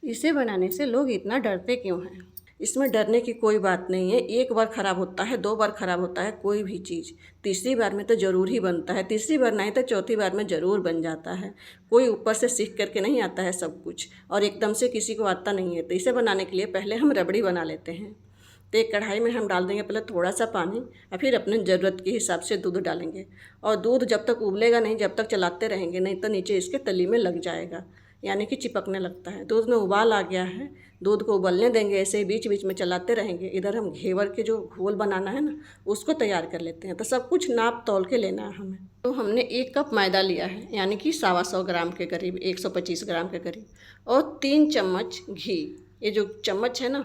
इसे बनाने से लोग इतना डरते क्यों हैं? इसमें डरने की कोई बात नहीं है। एक बार ख़राब होता है, 2 बार ख़राब होता है कोई भी चीज़, तीसरी बार में तो ज़रूर ही बनता है। तीसरी बार नहीं तो चौथी बार में ज़रूर बन जाता है। कोई ऊपर से सीख करके नहीं आता है सब कुछ, और एकदम से किसी को आता नहीं है। तो इसे बनाने के लिए पहले हम रबड़ी बना लेते हैं। तो एक कढ़ाई में हम डाल देंगे पहले थोड़ा सा पानी, और फिर अपने ज़रूरत के हिसाब से दूध डालेंगे। और दूध जब तक उबलेगा नहीं, जब तक चलाते रहेंगे नहीं तो नीचे इसके तली में लग जाएगा, यानी कि चिपकने लगता है। दूध में उबाल आ गया है, दूध को उबलने देंगे। ऐसे ही बीच बीच में चलाते रहेंगे। इधर हम घेवर के जो घोल बनाना है ना, उसको तैयार कर लेते हैं। तो सब कुछ नाप तौल के लेना है हमें। तो हमने 1 कप मैदा लिया है, यानी कि 125 ग्राम के करीब, 125 ग्राम के करीब, और 3 चम्मच घी। ये जो चम्मच है ना,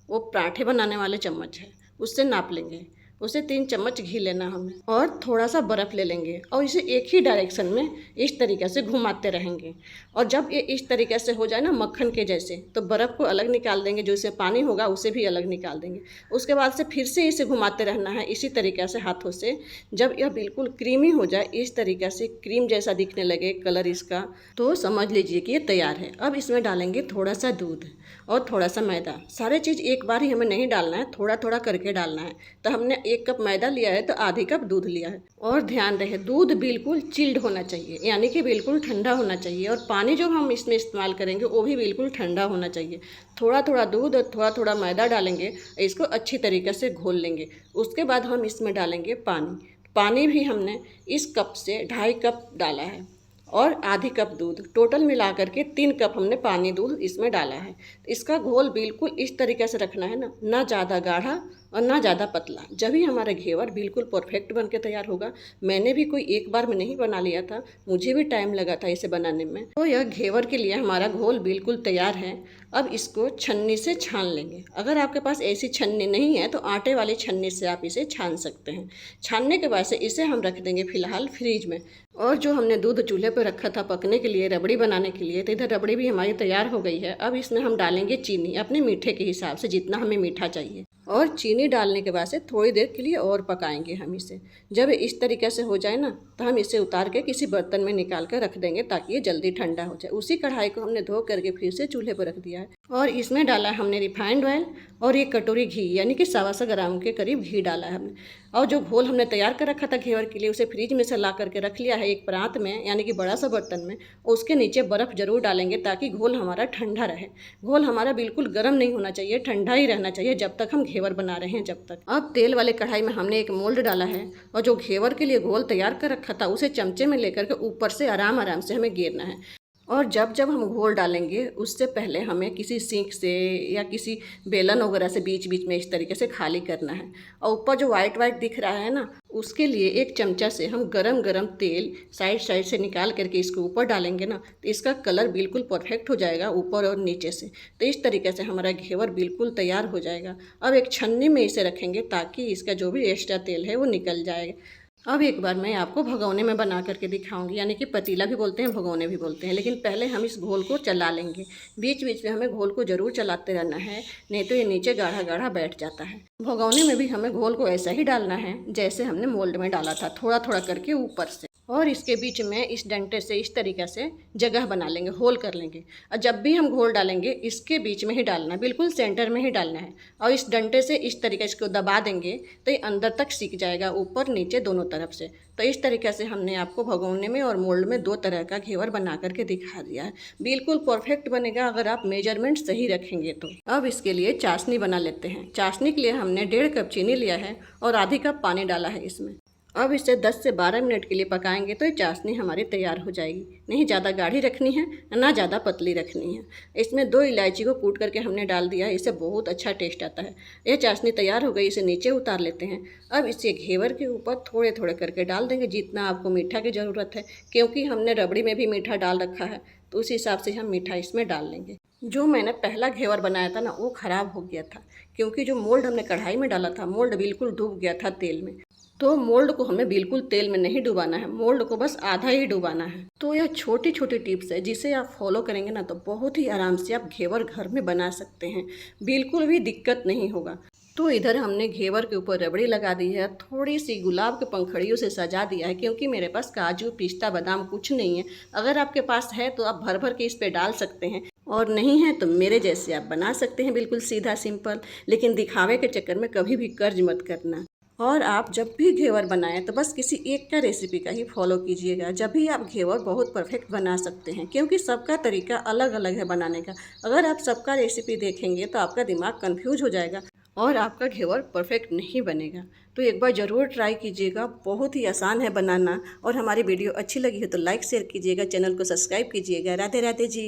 वो पराठे बनाने वाले चम्मच है, उससे नाप लेंगे। उसे 3 चम्मच घी लेना हमें, और थोड़ा सा बर्फ़ ले लेंगे और इसे एक ही डायरेक्शन में इस तरीके से घुमाते रहेंगे। और जब ये इस तरीके से हो जाए ना मक्खन के जैसे, तो बर्फ़ को अलग निकाल देंगे, जो इससे पानी होगा उसे भी अलग निकाल देंगे। उसके बाद से फिर से इसे घुमाते रहना है इसी तरीके से हाथों से। जब यह बिल्कुल क्रीमी हो जाए, इस तरीके से क्रीम जैसा दिखने लगे कलर इसका, तो समझ लीजिए कि ये तैयार है। अब इसमें डालेंगे थोड़ा सा दूध और थोड़ा सा मैदा। सारे चीज़ एक बार ही हमें नहीं डालना है, थोड़ा थोड़ा करके डालना है। तो हमने 1 कप मैदा लिया है तो आधी कप दूध लिया है। और ध्यान रहे, दूध बिल्कुल चिल्ड होना चाहिए, यानी कि बिल्कुल ठंडा होना चाहिए। और पानी जो हम इसमें इस्तेमाल करेंगे वो भी बिल्कुल ठंडा होना चाहिए। थोड़ा थोड़ा दूध और थोड़ा थोड़ा मैदा डालेंगे, इसको अच्छी तरीके से घोल लेंगे। उसके बाद हम इसमें डालेंगे पानी। पानी भी हमने इस कप से 2.5 कप डाला है, और आधी कप दूध, टोटल मिला करके 3 कप हमने पानी दूध इसमें डाला है। इसका घोल बिल्कुल इस तरीके से रखना है ना, ना ज़्यादा गाढ़ा और ना ज़्यादा पतला। जब ही हमारा घेवर बिल्कुल परफेक्ट बन के तैयार होगा। मैंने भी कोई एक बार में नहीं बना लिया था, मुझे भी टाइम लगा था इसे बनाने में। तो यह घेवर के लिए हमारा घोल बिल्कुल तैयार है। अब इसको छन्नी से छान लेंगे। अगर आपके पास ऐसी छन्नी नहीं है तो आटे वाली छन्नी से आप इसे छान सकते हैं। छानने के बाद से इसे हम रख देंगे फिलहाल फ्रीज में। और जो हमने दूध चूल्हे पर रखा था पकने के लिए, रबड़ी बनाने के लिए, तो इधर रबड़ी भी हमारी तैयार हो गई है। अब इसमें हम डालेंगे चीनी अपने मीठे के हिसाब से, जितना हमें मीठा चाहिए। और चीनी डालने के बाद से थोड़ी देर के लिए और पकाएंगे हम इसे। जब इस तरीके से हो जाए ना, तो हम इसे उतार के किसी बर्तन में निकाल कर रख देंगे ताकि ये जल्दी ठंडा हो जाए। उसी कढ़ाई को हमने धो करके फिर से चूल्हे पर रख दिया है, और इसमें डाला हमने रिफाइंड ऑयल और 1 कटोरी घी, यानी कि 125 ग्राम के करीब घी डाला है हमने। और जो घोल हमने तैयार कर रखा था घेवर के लिए, उसे फ्रिज में से ला करके रख लिया है एक परात में, यानी कि बड़ा सा बर्तन में। उसके नीचे बर्फ़ जरूर डालेंगे ताकि घोल हमारा ठंडा रहे। घोल हमारा बिल्कुल गर्म नहीं होना चाहिए, ठंडा ही रहना चाहिए जब तक हम घेवर बना रहे हैं जब तक। अब तेल वाले कढ़ाई में हमने एक मोल्ड डाला है, और जो घेवर के लिए घोल तैयार कर रखा था उसे चमचे में लेकर के ऊपर से आराम आराम से हमें घेरना है। और जब जब हम घोल डालेंगे उससे पहले हमें किसी सींक से या किसी बेलन वगैरह से बीच बीच में इस तरीके से खाली करना है। और ऊपर जो वाइट वाइट दिख रहा है ना, उसके लिए एक चमचा से हम गरम गरम तेल साइड साइड से निकाल करके इसके ऊपर डालेंगे ना, तो इसका कलर बिल्कुल परफेक्ट हो जाएगा ऊपर और नीचे से। तो इस तरीके से हमारा घेवर बिल्कुल तैयार हो जाएगा। अब एक छन्नी में इसे रखेंगे ताकि इसका जो भी एक्स्ट्रा तेल है वो निकल जाएगा। अब एक बार मैं आपको भगोने में बना करके दिखाऊंगी, यानी कि पतीला भी बोलते हैं, भगोने भी बोलते हैं। लेकिन पहले हम इस घोल को चला लेंगे। बीच बीच में हमें घोल को ज़रूर चलाते रहना है, नहीं तो ये नीचे गाढ़ा गाढ़ा बैठ जाता है। भगोने में भी हमें घोल को ऐसा ही डालना है जैसे हमने मोल्ड में डाला था, थोड़ा थोड़ा करके ऊपर से। और इसके बीच में इस डंडे से इस तरीके से जगह बना लेंगे, होल कर लेंगे। और जब भी हम घोल डालेंगे इसके बीच में ही डालना है, बिल्कुल सेंटर में ही डालना है। और इस डंडे से इस तरीके से इसको दबा देंगे तो ये अंदर तक सीख जाएगा, ऊपर नीचे दोनों तरफ से। तो इस तरीके से हमने आपको भगोने में और मोल्ड में 2 तरह का घेवर बना करके दिखा दिया है। बिल्कुल परफेक्ट बनेगा अगर आप मेजरमेंट सही रखेंगे तो। अब इसके लिए चाशनी बना लेते हैं। चाशनी के लिए हमने 1.5 कप चीनी लिया है और आधी कप पानी डाला है इसमें। अब इसे 10 से 12 मिनट के लिए पकाएंगे तो ये चाशनी हमारी तैयार हो जाएगी। नहीं ज़्यादा गाढ़ी रखनी है, ना ज़्यादा पतली रखनी है। इसमें 2 इलायची को कूट करके हमने डाल दिया है, इससे बहुत अच्छा टेस्ट आता है। यह चाशनी तैयार हो गई, इसे नीचे उतार लेते हैं। अब इसे घेवर के ऊपर थोड़े थोड़े करके डाल देंगे, जितना आपको मीठा की ज़रूरत है। क्योंकि हमने रबड़ी में भी मीठा डाल रखा है, तो उस हिसाब से हम मीठा इसमें डाल लेंगे। जो मैंने पहला घेवर बनाया था ना, वो ख़राब हो गया था, क्योंकि जो मोल्ड हमने कढ़ाई में डाला था, मोल्ड बिल्कुल डूब गया था तेल में। तो मोल्ड को हमें बिल्कुल तेल में नहीं डुबाना है, मोल्ड को बस आधा ही डुबाना है। तो यह छोटी छोटी टिप्स है जिसे आप फॉलो करेंगे ना, तो बहुत ही आराम से आप घेवर घर में बना सकते हैं, बिल्कुल भी दिक्कत नहीं होगा। तो इधर हमने घेवर के ऊपर रबड़ी लगा दी है, थोड़ी सी गुलाब के पंखड़ियों से सजा दिया है, क्योंकि मेरे पास काजू पिस्ता बादाम कुछ नहीं है। अगर आपके पास है तो आप भर भर के इस पे डाल सकते हैं। और नहीं है तो मेरे जैसे आप बना सकते हैं, बिल्कुल सीधा सिंपल। लेकिन दिखावे के चक्कर में कभी भी कर्ज मत करना। और आप जब भी घेवर बनाएं तो बस किसी एक का रेसिपी का ही फॉलो कीजिएगा, जब भी आप घेवर बहुत परफेक्ट बना सकते हैं, क्योंकि सबका तरीका अलग अलग है बनाने का। अगर आप सबका रेसिपी देखेंगे तो आपका दिमाग कंफ्यूज हो जाएगा और आपका घेवर परफेक्ट नहीं बनेगा। तो एक बार ज़रूर ट्राई कीजिएगा, बहुत ही आसान है बनाना। और हमारी वीडियो अच्छी लगी हो तो लाइक शेयर कीजिएगा, चैनल को सब्सक्राइब कीजिएगा। राधे राधे जी।